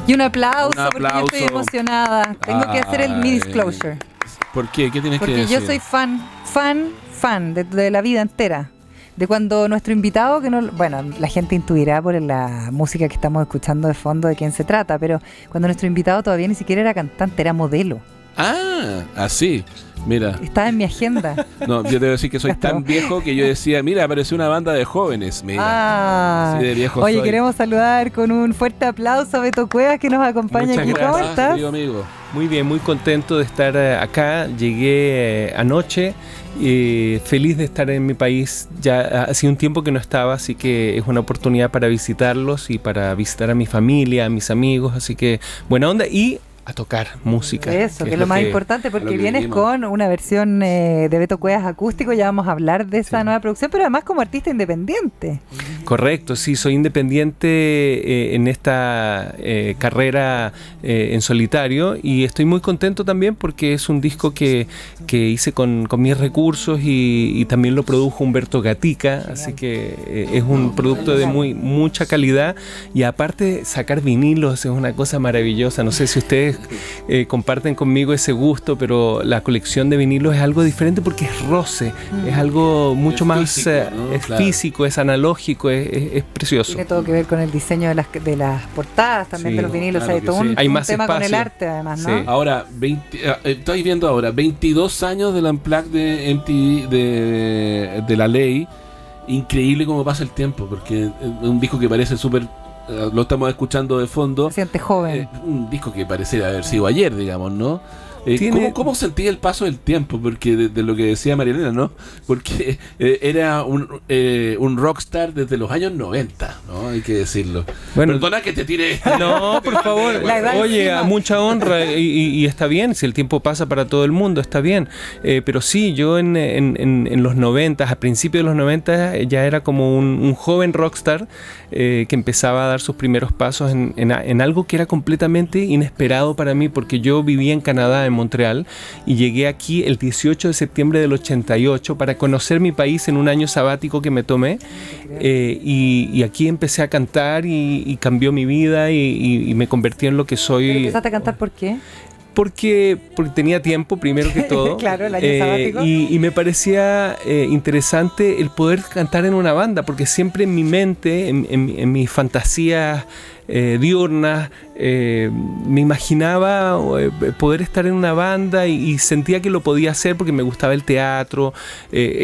Y un aplauso, porque yo estoy emocionada. Tengo que hacer el mi disclosure. ¿Por qué? ¿Qué tienes que Porque decir? yo soy fan de la vida entera. De cuando nuestro invitado, que no, bueno, la gente intuirá por la música que estamos escuchando de fondo de quién se trata, pero cuando nuestro invitado todavía ni siquiera era cantante, era modelo. Ah, así. Mira. Estaba en mi agenda. No, yo te voy a decir que soy tan viejo que yo decía, mira, apareció una banda de jóvenes. Mira. Sí, de viejo oye, soy. queremos saludar con un fuerte aplauso a Beto Cuevas, que nos acompaña Muchas aquí. gracias, ¿Cómo estás? querido amigo. Muy bien, muy contento de estar acá. Llegué anoche, feliz de estar en mi país. Ya hacía un tiempo que no estaba, así que es una oportunidad para visitarlos y para visitar a mi familia, a mis amigos. Así que buena onda y a tocar música. Eso, que es lo más importante, porque vienes vivimos. con una versión de Beto Cuevas acústico, ya vamos a hablar de esa nueva producción, pero además como artista independiente. Correcto, sí, soy independiente en esta carrera en solitario y estoy muy contento también porque es un disco que hice con mis recursos y también lo produjo Humberto Gatica, así que es un producto de mucha calidad y aparte sacar vinilos es una cosa maravillosa. No sé si ustedes comparten conmigo ese gusto, pero la colección de vinilos es algo diferente porque es roce, es algo mucho Es más físico, ¿no? es Claro. físico, es analógico, es precioso. Tiene todo que ver con el diseño de las portadas, también Sí, de los vinilos, claro hay que todo sí. un Hay más tema con espacio. el arte además, ¿no? Sí. Ahora, estáis viendo ahora, 22 años del Unplugged de MTV de La Ley. Increíble cómo pasa el tiempo, porque es un disco que parece súper... lo estamos escuchando de fondo. Se siente joven. Un disco que pareciera haber sido ayer, digamos, ¿no? Tiene- ¿Cómo sentí el paso del tiempo? Porque de lo que decía Marielena, ¿no? Porque era un rockstar desde los años 90, ¿no? Hay que decirlo. Bueno, Perdona que te tire... no, por favor, La edad oye, encima. a mucha honra y está bien, si el tiempo pasa para todo el mundo, está bien. Pero sí, yo en los 90, a principios de los 90, ya era como un joven rockstar que empezaba a dar sus primeros pasos en algo que era completamente inesperado para mí, porque yo vivía en Canadá, en Montreal, y llegué aquí el 18 de septiembre del 88 para conocer mi país en un año sabático que me tomé, y aquí empecé a cantar y cambió mi vida y me convertí en lo que ¿Pero soy. empezaste a cantar por qué? Porque tenía tiempo, primero que todo. Claro, el año sabático. Y me parecía interesante el poder cantar en una banda, porque siempre en mi mente, en mis fantasías diurnas, me imaginaba poder estar en una banda y sentía que lo podía hacer porque me gustaba el teatro,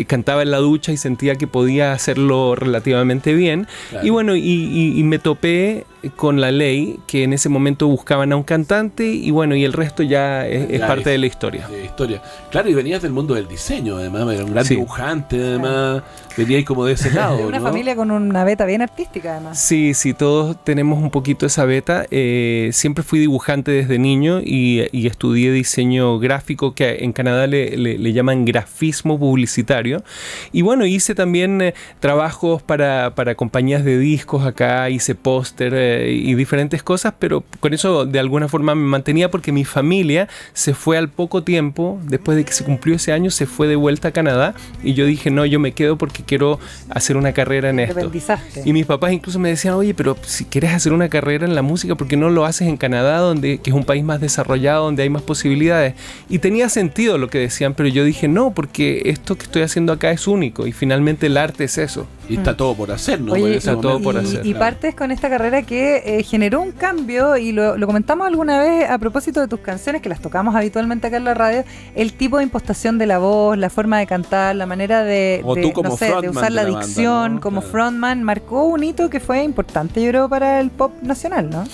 cantaba en la ducha y sentía que podía hacerlo relativamente bien. Claro. Y bueno, y me topé con La Ley, que en ese momento buscaban a un cantante y bueno, y el resto ya es Ya parte de la historia. de historia. Claro, y venías del mundo del diseño, además, era un gran Sí. dibujante, además, veníais como de ese lado, De una ¿no? familia con una beta bien artística además. Sí, todos tenemos un poquito esa beta. Siempre fui dibujante desde niño y estudié diseño gráfico, que en Canadá le llaman grafismo publicitario. Y bueno, hice también trabajos para compañías de discos acá, hice póster y diferentes cosas, pero con eso de alguna forma me mantenía porque mi familia se fue al poco tiempo, después de que se cumplió ese año, se fue de vuelta a Canadá y yo dije, no, yo me quedo porque quiero hacer una carrera en esto. Independizaste. Y mis papás incluso me decían, oye, pero si quieres hacer una carrera en la música, ¿por qué no lo haces en Canadá, que es un país más desarrollado, donde hay más posibilidades? Y tenía sentido lo que decían, pero yo dije, no, porque esto que estoy haciendo acá es único y finalmente el arte es eso. Y está todo por hacer, ¿no? Oye, Por ese está todo momento. por hacer, y claro. partes con esta carrera que generó un cambio, y lo comentamos alguna vez a propósito de tus canciones, que las tocamos habitualmente acá en la radio, el tipo de impostación de la voz, la forma de cantar, la manera O tú como no sé, de frontman usar la de la banda, dicción ¿no? como Claro. frontman, marcó un hito que fue importante, yo creo, para el pop nacional, ¿no?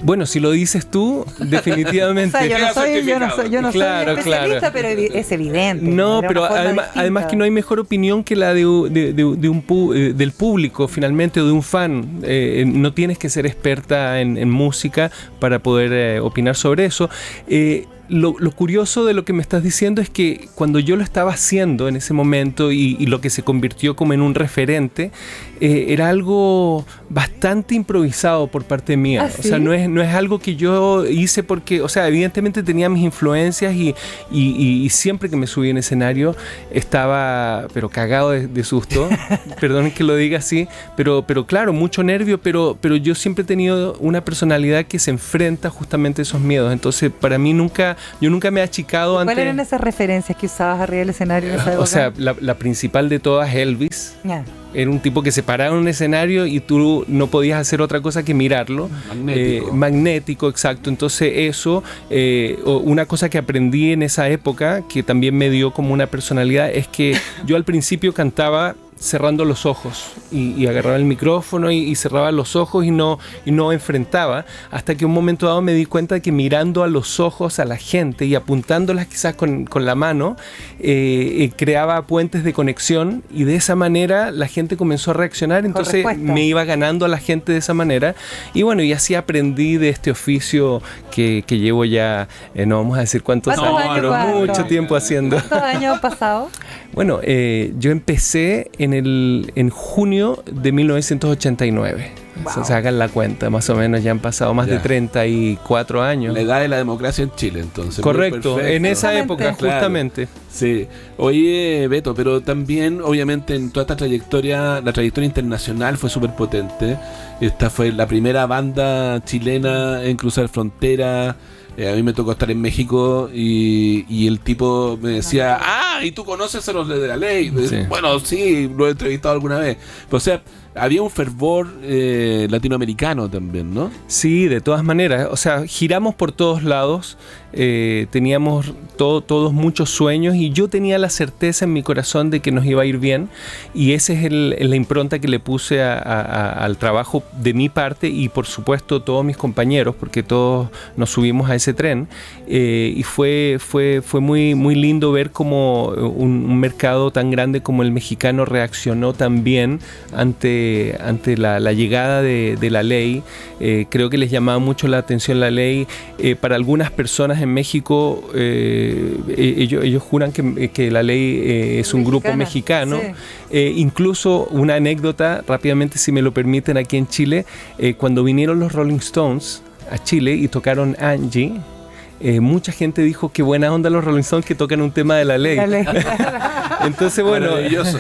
Bueno, si lo dices tú, O definitivamente. sea, yo no soy Claro, especialista, claro. pero es evidente. No, era pero una forma además distinta. que no hay mejor opinión que la del público, finalmente, o de un fan. No tienes que ser experta en música para poder opinar sobre eso. Lo curioso de lo que me estás diciendo es que cuando yo lo estaba haciendo en ese momento y lo que se convirtió como en un referente, era algo bastante improvisado por parte mía. ¿Ah, sí? O sea, no es algo que yo hice porque, o sea, evidentemente tenía mis influencias y siempre que me subí en escenario estaba, pero cagado de susto, perdonen que lo diga así, pero claro, mucho nervio, pero yo siempre he tenido una personalidad que se enfrenta justamente a esos miedos. Entonces, para mí yo nunca me he achicado ante... ¿Cuáles eran esas referencias que usabas arriba del escenario en esa época? O sea, la principal de todas, Elvis. Ya. Era un tipo que se paraba en un escenario y tú no podías hacer otra cosa que mirarlo. Magnético, exacto. Entonces eso, una cosa que aprendí en esa época, que también me dio como una personalidad, es que yo al principio cantaba cerrando los ojos y agarraba el micrófono y cerraba los ojos y no enfrentaba, hasta que un momento dado me di cuenta de que mirando a los ojos a la gente y apuntándolas quizás con la mano, creaba puentes de conexión, y de esa manera la gente comenzó a reaccionar. Entonces me iba ganando a la gente de esa manera, y bueno, y así aprendí de este oficio que llevo ya, no vamos a decir cuántos años, pero mucho tiempo haciendo. ¿Cuántos años pasados? Bueno, yo empecé en junio de 1989. Wow. Se hagan la cuenta, más o menos ya han pasado más de 34 años. La edad de la democracia en Chile, entonces. Correcto, en esa época, justamente. Claro. Sí. Oye, Beto, pero también, obviamente, en toda esta trayectoria, la trayectoria internacional fue súper potente. Esta fue la primera banda chilena en cruzar frontera. A mí me tocó estar en México y el tipo me decía, ¿y tú conoces a los de La Ley? Sí. Bueno, sí, lo he entrevistado alguna vez. Pero, o sea, había un fervor latinoamericano también, ¿no? Sí, de todas maneras. O sea, giramos por todos lados. Teníamos todos muchos sueños, y yo tenía la certeza en mi corazón de que nos iba a ir bien, y esa es la impronta que le puse al trabajo de mi parte, y por supuesto todos mis compañeros, porque todos nos subimos a ese tren, y fue muy, muy lindo ver cómo un mercado tan grande como el mexicano reaccionó tan bien ante la llegada de La Ley. Creo que les llamaba mucho la atención La Ley. Para algunas personas en México, ellos juran que La Ley es un grupo mexicano. Sí. Incluso una anécdota, rápidamente, si me lo permiten, aquí en Chile, cuando vinieron los Rolling Stones a Chile y tocaron Angie, mucha gente dijo que buena onda los Rolling Stones que tocan un tema de La Ley. Entonces, bueno, maravilloso.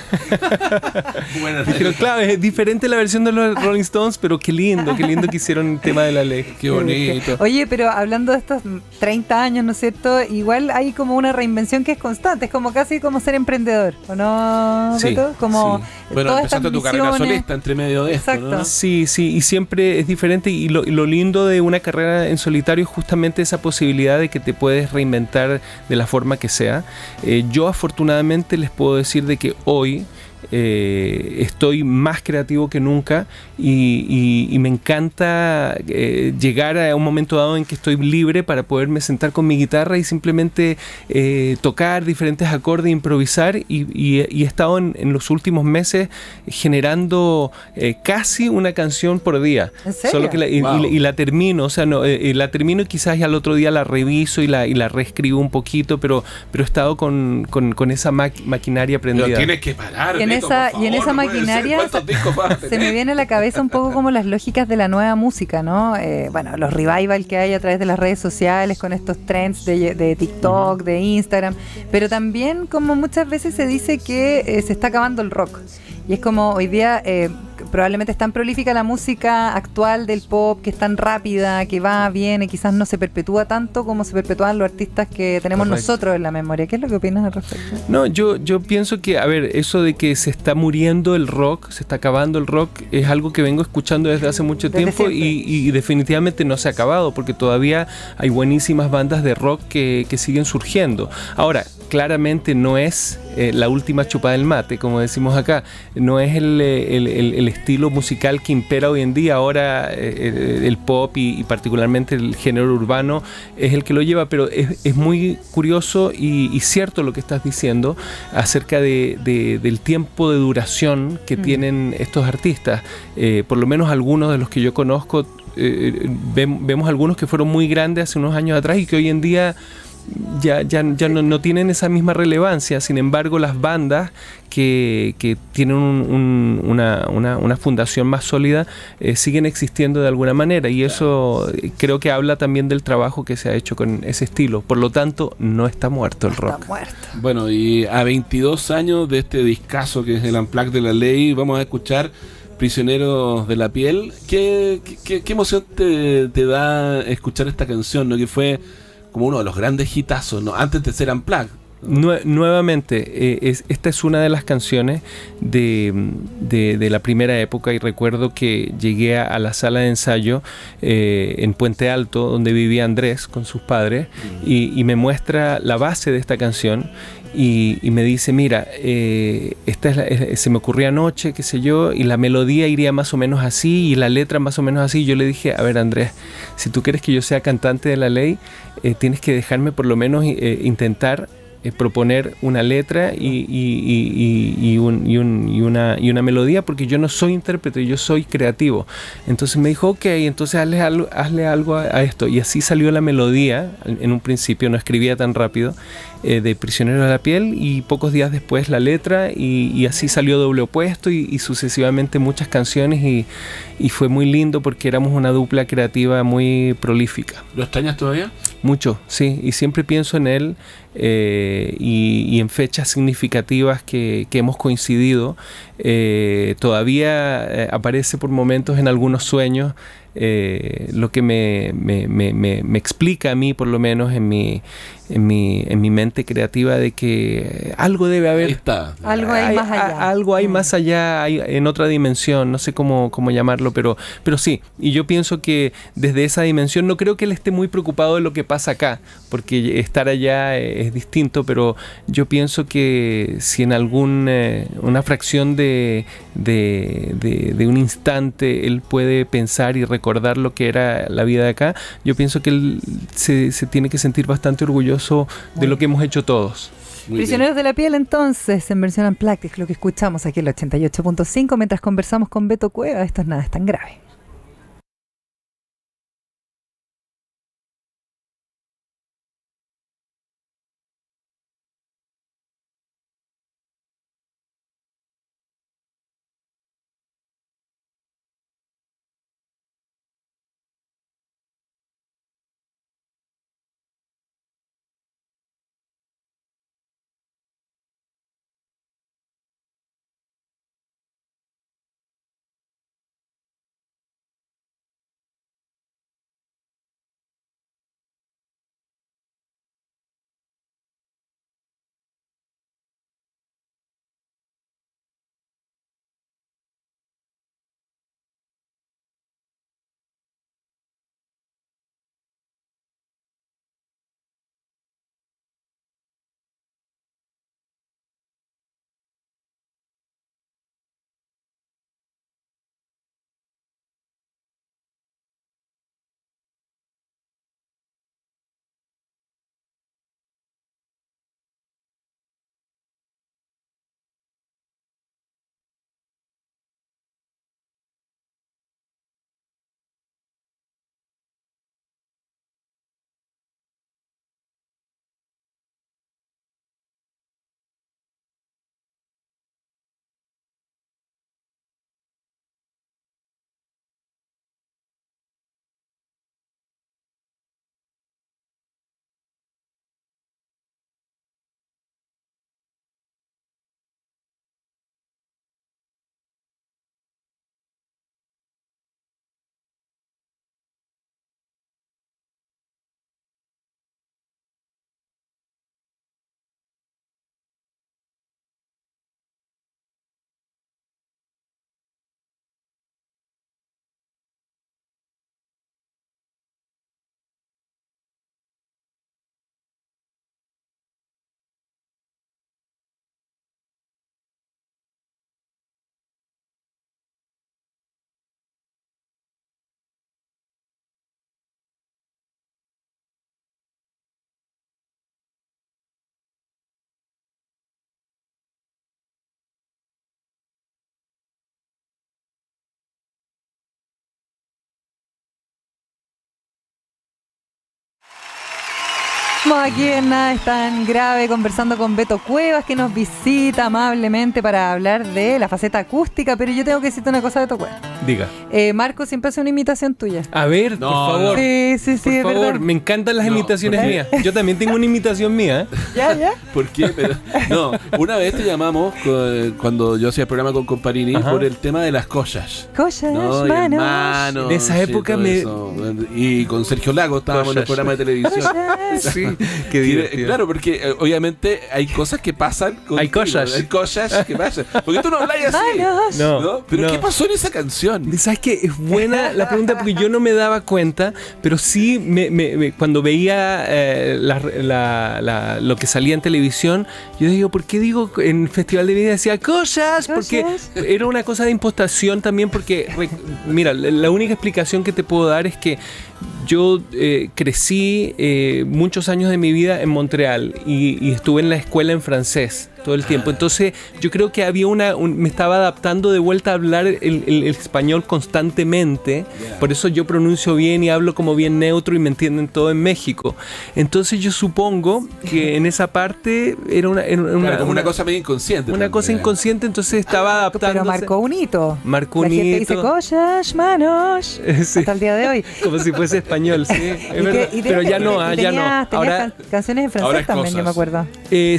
Dijeron, claro, es diferente la versión de los Rolling Stones, pero qué lindo que hicieron el tema de La Ley. Qué bonito. Oye, pero hablando de estos 30 años, ¿no es cierto? Igual hay como una reinvención que es constante, es como casi como ser emprendedor, ¿o no, Beto? Sí, como bueno, empezaste tu carrera solista entre medio de esto, exacto, ¿no? Sí, y siempre es diferente, y lo lindo de una carrera en solitario es justamente esa posibilidad de que te puedes reinventar de la forma que sea. Yo afortunadamente les puedo decir de que hoy estoy más creativo que nunca, y me encanta llegar a un momento dado en que estoy libre para poderme sentar con mi guitarra y simplemente tocar diferentes acordes, improvisar, y he estado en los últimos meses generando casi una canción por día. ¿En serio? Solo que y la termino, o sea, la termino y quizás ya al otro día la reviso y la reescribo un poquito, pero he estado con esa maquinaria prendida. Pero tienes que parar. Y en esa maquinaria se me viene a la cabeza un poco como las lógicas de la nueva música, ¿no? Bueno, los revival que hay a través de las redes sociales con estos trends de TikTok, de Instagram, pero también como muchas veces se dice que se está acabando el rock. Y es como hoy día probablemente es tan prolífica la música actual del pop, que es tan rápida, que va, viene, quizás no se perpetúa tanto como se perpetúan los artistas que tenemos nosotros en la memoria. ¿Qué es lo que opinas al respecto? No, yo pienso que, a ver, eso de que se está muriendo el rock, se está acabando el rock, es algo que vengo escuchando desde hace mucho tiempo, y definitivamente no se ha acabado, porque todavía hay buenísimas bandas de rock que siguen surgiendo. Ahora, claramente no es la última chupada del mate, como decimos acá, no es el estilo musical que impera hoy en día. Ahora el pop y particularmente el género urbano es el que lo lleva, pero es muy curioso y cierto lo que estás diciendo acerca del tiempo de duración que tienen estos artistas. Por lo menos algunos de los que yo conozco, vemos algunos que fueron muy grandes hace unos años atrás y que hoy en día no tienen esa misma relevancia. Sin embargo, las bandas que tienen una fundación más sólida siguen existiendo de alguna manera, y eso creo que habla también del trabajo que se ha hecho con ese estilo. Por lo tanto, no está muerto el rock. Está muerto. Bueno, y a 22 años de este discazo que es el Unplugged de la Ley, vamos a escuchar Prisioneros de la Piel. ¿Qué emoción te da escuchar esta canción, ¿no? Que fue como uno de los grandes hitazos, ¿no? Antes de ser Unplugged. Nuevamente, esta es una de las canciones de la primera época, y recuerdo que llegué a la sala de ensayo en Puente Alto, donde vivía Andrés con sus padres, y me muestra la base de esta canción. Y me dice, mira, se me ocurrió anoche, qué sé yo, y la melodía iría más o menos así, y la letra más o menos así. Yo le dije, a ver, Andrés, si tú quieres que yo sea cantante de la Ley, tienes que dejarme por lo menos intentar proponer una letra y una melodía, porque yo no soy intérprete, yo soy creativo. Entonces me dijo, ok, entonces hazle algo a esto. Y así salió la melodía. En un principio no escribía tan rápido, de Prisioneros de la Piel, y pocos días después la letra, y así salió Doble Opuesto, y sucesivamente muchas canciones, y fue muy lindo porque éramos una dupla creativa muy prolífica. ¿Lo extrañas todavía? Mucho, sí, y siempre pienso en él, y en fechas significativas que hemos coincidido. Todavía aparece por momentos en algunos sueños, lo que me explica a mí, por lo menos en mi mente creativa, de que algo debe haber. Ahí está. Algo hay más allá. Algo hay más allá, hay en otra dimensión, no sé cómo llamarlo, pero sí. Y yo pienso que desde esa dimensión, no creo que él esté muy preocupado de lo que pasa acá, porque estar allá es distinto, pero yo pienso que si en una fracción de un instante él puede pensar y recordar lo que era la vida de acá, yo pienso que él se tiene que sentir bastante orgulloso de lo que hemos hecho todos. Muy Prisioneros de la Piel, entonces, en versión Unplugged, es lo que escuchamos aquí en el 88.5 mientras conversamos con Beto Cueva. Esto es Nada es tan grave. Estamos aquí en Nada es tan grave conversando con Beto Cuevas, que nos visita amablemente para hablar de la faceta acústica, pero yo tengo que decirte una cosa, Beto Cuevas. Diga. Marco siempre hace una imitación tuya. A ver, por favor. Sí, Por favor, verdad. me encantan las imitaciones mías. Yo también tengo una imitación mía. Ya. ¿Por qué? Pero, no, una vez te llamamos cuando yo hacía el programa con Comparini por el tema de las cosas. Cosas, No, y manos. hermanos, De esa época todo me- eso. Y con Sergio Lago estábamos en el Cosas. programa de televisión. Sí, qué divertido. Claro, porque obviamente hay cosas que pasan contigo. Hay cosas. Hay cosas que pasan. Porque tú no hablas así. Manos. No, Pero no. ¿qué pasó en esa canción? ¿Sabes qué? Es buena la pregunta porque yo no me daba cuenta, pero sí cuando veía lo que salía en televisión, yo digo, ¿por qué digo en el Festival de Viña decía cosas? Porque Cosas. era una cosa de impostación también, porque, mira, la única explicación que te puedo dar es que yo crecí muchos años de mi vida en Montreal y estuve en la escuela en francés todo el tiempo. Entonces yo creo que había me estaba adaptando de vuelta a hablar el español constantemente. Por eso yo pronuncio bien y hablo como bien neutro y me entienden todo en México. Entonces yo supongo que en esa parte era Claro, como una cosa medio inconsciente. una cosa también. inconsciente, entonces estaba adaptándose. Pero marcó un hito. Marcó La un gente hito. dice cosas, manos. Sí. Hasta el día de hoy. Como si fuese español, sí, es verdad. Pero ya no, ya no. Tenías Ahora, canciones en ahora francés es también, yo me cosas. acuerdo.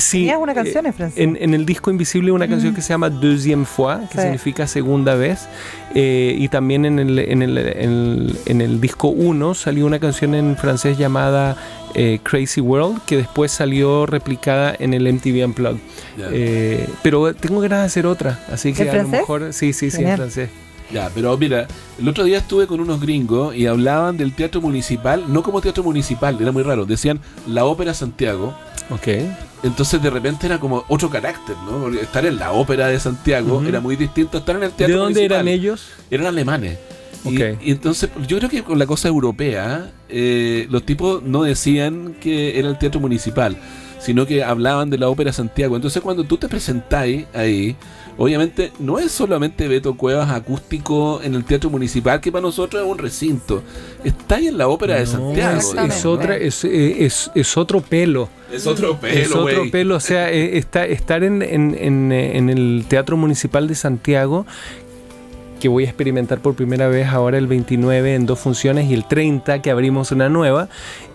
sí. Tenías una canción en francés. En el disco Invisible una canción que se llama Deuxième fois, que Sí. significa segunda vez. Y también en el disco 1 salió una canción en francés llamada Crazy World, que después salió replicada en el MTV Unplugged. Ya. Pero tengo ganas de hacer otra, así que ¿En a francés? lo mejor sí, en Genial. francés. Ya, pero mira, el otro día estuve con unos gringos y hablaban del teatro municipal, no como teatro municipal, era muy raro, decían la Ópera Santiago. Ok. Entonces de repente era como otro carácter, ¿no? Porque estar en la Ópera de Santiago era muy distinto a estar en el ¿De teatro dónde municipal. eran ellos? Eran alemanes. Y, Ok. y entonces yo creo que con la cosa europea, los tipos no decían que era el teatro municipal, sino que hablaban de la Ópera Santiago. Entonces cuando tú te presentáis ahí, obviamente no es solamente Beto Cuevas acústico en el teatro municipal, que para nosotros es un recinto. Estáis en la Ópera de Santiago. exactamente. Es otro pelo. Es otro pelo, Es otro güey. pelo, o sea, estar en el Teatro Municipal de Santiago, que voy a experimentar por primera vez ahora el 29 en 2 funciones y el 30 que abrimos una nueva,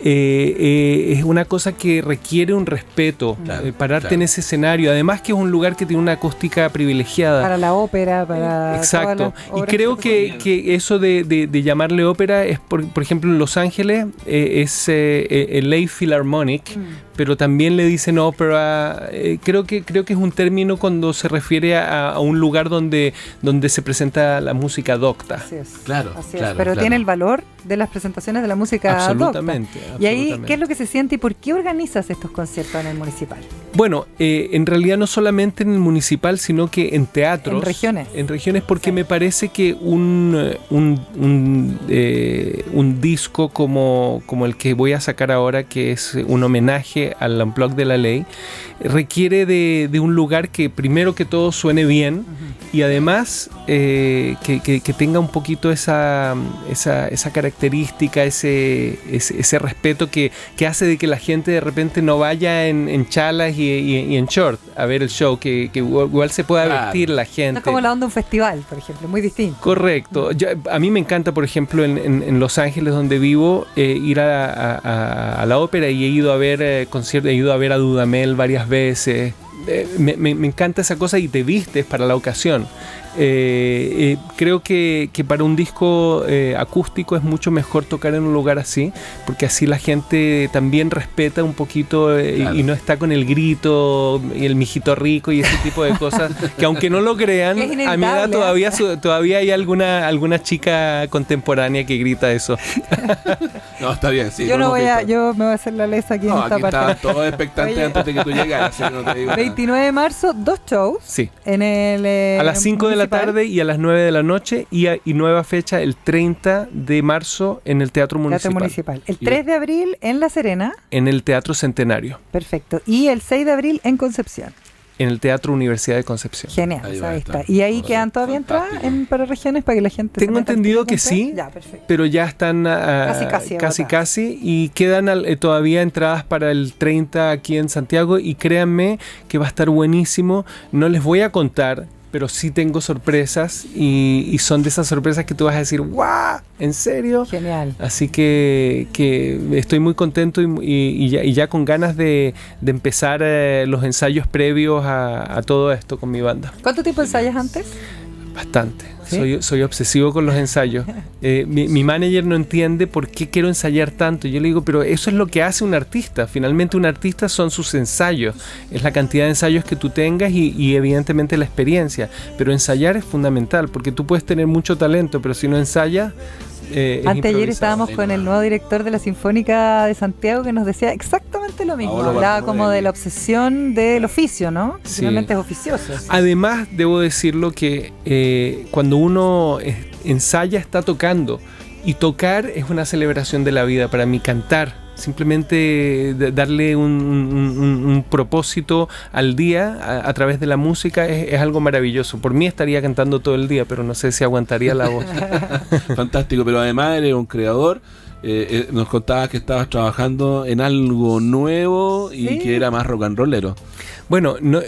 es una cosa que requiere un respeto, Claro, pararte claro. en ese escenario, además que es un lugar que tiene una acústica privilegiada. Para la ópera, para Exacto. todas las Y obras creo que que eso de llamarle ópera es, por ejemplo, en Los Ángeles es el LA Philharmonic, pero también le dicen ópera. Creo que es un término cuando se refiere a un lugar donde se presenta la música docta. Así es. Claro, Así es. claro, Pero claro. tiene el valor de las presentaciones de la música Absolutamente, docta. Y ahí, absolutamente. ¿qué es lo que se siente y por qué organizas estos conciertos en el municipal? Bueno, en realidad no solamente en el municipal, sino que en teatros. En regiones. En regiones, porque me parece que un disco como el que voy a sacar ahora, que es un homenaje al Unplugged de la Ley, requiere de un lugar que primero que todo suene bien y además que tenga un poquito esa característica, ese respeto que hace de que la gente de repente no vaya en chalas y en short a ver el show, que igual se pueda Claro. vestir la No gente. es como la onda de un festival, por ejemplo, muy distinto. Correcto. A mí me encanta, por ejemplo, en Los Ángeles, donde vivo, ir a la ópera, y he ido a ver conciertos, he ido a ver a Dudamel varias veces. Me encanta esa cosa y te vistes para la ocasión. Creo que para un disco acústico es mucho mejor tocar en un lugar así, porque así la gente también respeta un poquito Claro. y no está con el grito y el mijito rico y ese tipo de cosas, que aunque no lo crean, Es a mi edad inevitable, todavía hay alguna chica contemporánea que grita eso. No, está bien, sí. yo no hemos visto. yo me voy a hacer la lesa aquí No, en esta aquí parte. estaban todos expectantes Oye. antes de que tú llegaras, así que no te digo nada. 29 de marzo, 2 shows Sí. en el A las 5 de la municipal. tarde y a las 9 de la noche, y nueva fecha el 30 de marzo en el Teatro Teatro Municipal, Municipal. El 3 de abril en La Serena. en el Teatro Centenario. Perfecto. Y el 6 de abril en Concepción. en el Teatro Universidad de Concepción. Genial, Ahí ahí, va a está. estar. ¿Y ahí quedan todavía entradas Fantástico. para regiones para que la gente Tengo se meta al entendido tiro que con sí, todo? Ya, perfecto. pero ya están Casi y quedan todavía entradas para el 30 aquí en Santiago y créanme que va a estar buenísimo. No les voy a contar, pero sí tengo sorpresas y son de esas sorpresas que tú vas a decir, ¡guau! ¿En serio? Genial. Así que estoy muy contento y ya con ganas de empezar los ensayos previos a todo esto con mi banda. ¿Cuánto tiempo ensayas antes? Bastante. ¿Sí? Soy obsesivo con los ensayos. Mi manager no entiende por qué quiero ensayar tanto. Yo le digo, pero eso es lo que hace un artista. Finalmente un artista son sus ensayos. Es la cantidad de ensayos que tú tengas y evidentemente la experiencia. Pero ensayar es fundamental porque tú puedes tener mucho talento, pero si no ensayas... Anteayer estábamos con el nuevo director de la Sinfónica de Santiago que nos decía exactamente lo mismo. Paolo Hablaba como Bartolomé. de la obsesión del oficio, ¿no? Que Sí. finalmente es oficioso. Además, debo decirlo que cuando uno ensaya está tocando y tocar es una celebración de la vida para mí, cantar. Simplemente darle un propósito al día a través de la música es algo maravilloso. Por mí estaría cantando todo el día, pero no sé si aguantaría la voz. Fantástico, pero además eres un creador. Nos contabas que estabas trabajando en algo nuevo y Sí. que era más rock and rollero. Bueno, Nos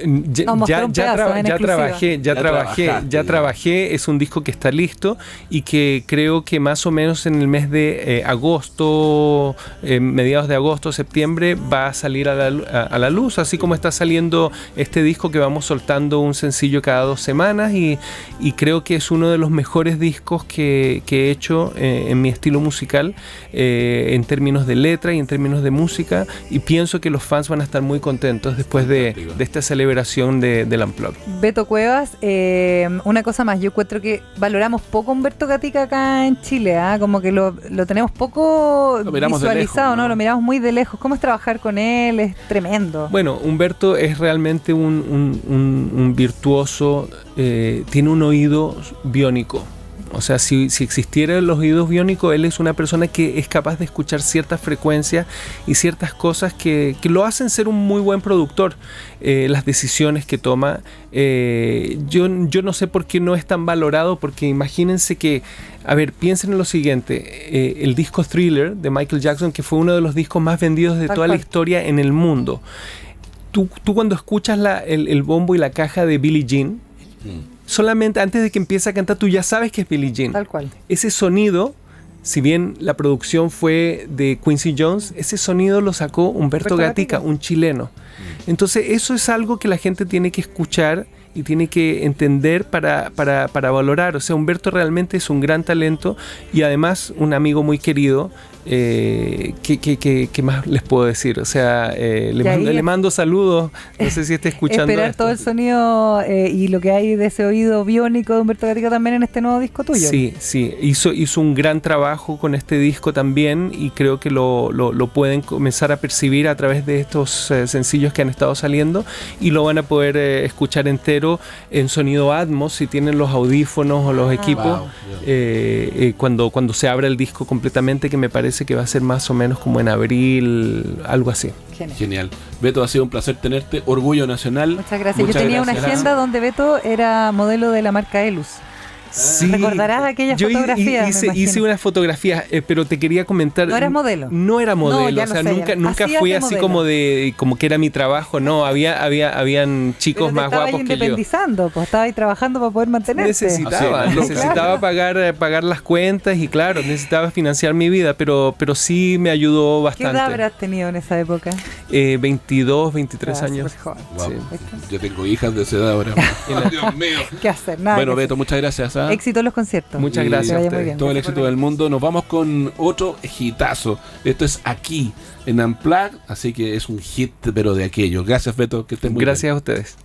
mostró un pedazo en exclusiva. trabajé, es un disco que está listo y que creo que más o menos en el mes de agosto, mediados de agosto, septiembre, va a salir a la luz, así como está saliendo este disco que vamos soltando un sencillo cada 2 semanas y creo que es uno de los mejores discos que he hecho en mi estilo musical, en términos de letra y en términos de música, y pienso que los fans van a estar muy contentos después de esta celebración del Unplugged. Beto Cuevas, una cosa más, yo encuentro que valoramos poco a Humberto Gatica acá en Chile, ¿ah? Como que lo tenemos poco Lo miramos de visualizado, lejos, ¿no? Lo miramos muy de lejos. ¿Cómo es trabajar con él? Es tremendo. Bueno, Humberto es realmente un virtuoso, tiene un oído biónico. O sea, si existieran los oídos biónicos, él es una persona que es capaz de escuchar ciertas frecuencias y ciertas cosas que lo hacen ser un muy buen productor. Las decisiones que toma, yo no sé por qué no es tan valorado, porque imagínense que, a ver, piensen en lo siguiente, el disco Thriller de Michael Jackson, que fue uno de los discos más vendidos de toda la historia en el mundo. Tú cuando escuchas el bombo y la caja de Billie Jean, solamente antes de que empiece a cantar tú ya sabes que es Billie Jean. Tal cual. Ese sonido, si bien la producción fue de Quincy Jones, ese sonido lo sacó Humberto Gatica, un chileno. Entonces eso es algo que la gente tiene que escuchar y tiene que entender para valorar. O sea, Humberto realmente es un gran talento y además un amigo muy querido. ¿Qué más les puedo decir? O sea, le mando saludos. No sé si está escuchando esperar esto. todo el sonido y lo que hay de ese oído biónico de Humberto Gatica también en este nuevo disco tuyo. Sí, hizo un gran trabajo con este disco también y creo que lo pueden comenzar a percibir a través de estos sencillos que han estado saliendo y lo van a poder escuchar entero en sonido Atmos si tienen los audífonos o los equipos. Wow. Cuando se abra el disco completamente, que me parece que va a ser más o menos como en abril, algo así. Genial. Beto, ha sido un placer tenerte. Orgullo nacional. Muchas gracias. Yo tenía una agenda donde Beto era modelo de la marca Elus. Sí, ¿recordarás aquellas fotografías? Hice unas fotografías, pero te quería comentar. ¿No eras modelo? No era modelo, No, ya o sea, lo sé, nunca hacías fui de así modelo. como que era mi trabajo, no, habían chicos Pero te más guapos que yo. independizando, pues estabas ahí trabajando para poder mantenerte. Necesitaba pagar las cuentas y claro, necesitaba financiar mi vida, pero sí me ayudó ¿Qué bastante. edad habrás tenido en esa época? 22, 23 años. Súper joven. Wow. Sí. Yo tengo hijas de esa edad ahora. Dios mío. ¿Qué hacer? Nada. Bueno, que Beto, hacer. muchas gracias. ¿Ah? Éxito en los conciertos. Muchas Y gracias a vaya muy ustedes. bien. todo el Gracias éxito por del mundo. Nos vamos con otro hitazo. Esto es aquí en Unplugged, así que es un hit, pero de aquello. Gracias, Beto, que estés muy bien. Gracias a ustedes.